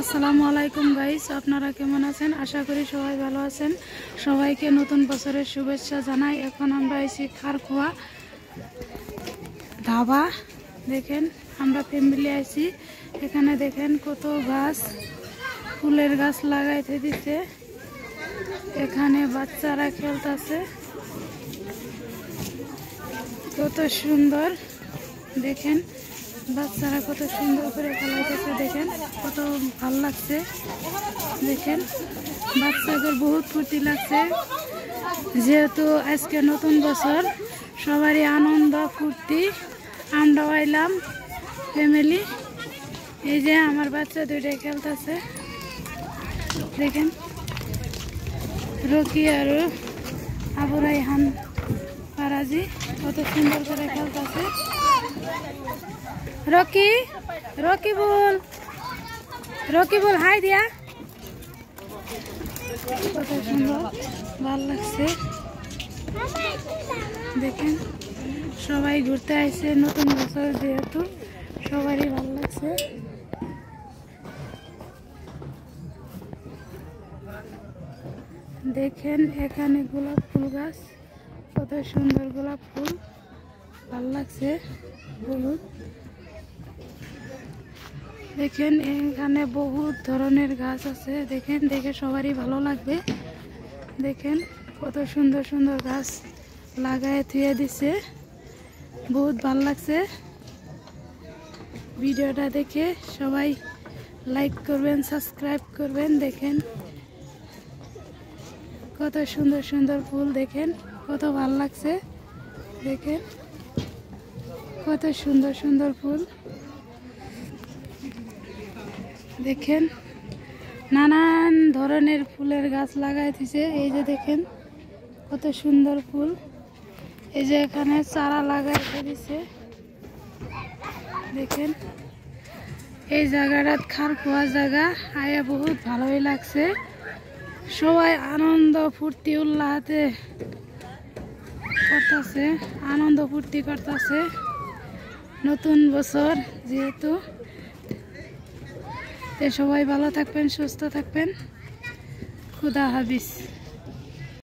আসসালামু আলাইকুম গাইস, আপনারা কেমন আছেন? আশা করি সবাই ভালো আছেন। সবাইকে নতুন বছরের শুভেচ্ছা জানাই। এখন আমরা এসেছি খারখোয়া ধাবা। দেখেন আমরা ফ্যামিলি আছি। এখানে দেখেন কত গাছ, ফুলের গাছ লাগাইতে দিতে। এখানে বাচ্চারা খেলতেছে, কত সুন্দর। দেখেন বাচ্চারা কত সুন্দর করে খেলাইতেছে, দেখেন কত ভালো লাগছে। দেখেন বাচ্চাদের বহুত ফুর্তি লাগছে, যেহেতু আজকে নতুন বছর, সবারই আনন্দ ফুর্তি। আমরাও আইলাম ফ্যামিলি। এই যে আমার বাচ্চা দুইটাই খেলতেছে, দেখেন রকি আর আবু রাইহান ফারাজি কত সুন্দর করে খেলতেছে। রকি রকি বল, রকি বল হাই দিয়া। কত সুন্দর, ভাল লাগছে। দেখেন সবাই ঘুরতে আসছে নতুন বছর, যেহেতু সবারই ভাল লাগছে। দেখেন এখানে গোলাপ ফুল গাছ, কত সুন্দর গোলাপ ফুল, ভাল লাগছে হলুদ। দেখেন এখানে বহুত ধরনের গাছ আছে, দেখেন দেখে সবারই ভালো লাগবে। দেখেন কত সুন্দর সুন্দর গাছ লাগায় থুয়ে দিছে, বহুত ভাল লাগছে। ভিডিওটা দেখে সবাই লাইক করবেন, সাবস্ক্রাইব করবেন। দেখেন কত সুন্দর সুন্দর ফুল, দেখেন কত ভাল লাগছে। দেখেন কত সুন্দর সুন্দর ফুল, দেখেন নানান ধরনের ফুলের গাছ লাগাই দিছে। এই যে দেখেন কত সুন্দর ফুল, এই যে এখানে চারা লাগাই দিছে। দেখেন এই জায়গাটা খারখোয়া জায়গা, আয়া বহুত ভালোই লাগছে। সবাই আনন্দ ফুর্তি উল্লাহতে করতেছে, আনন্দ ফুর্তি করতেছে নতুন বছর যেহেতু। সবাই ভালো থাকবেন, সুস্থ থাকবেন। খুদা হাফেজ।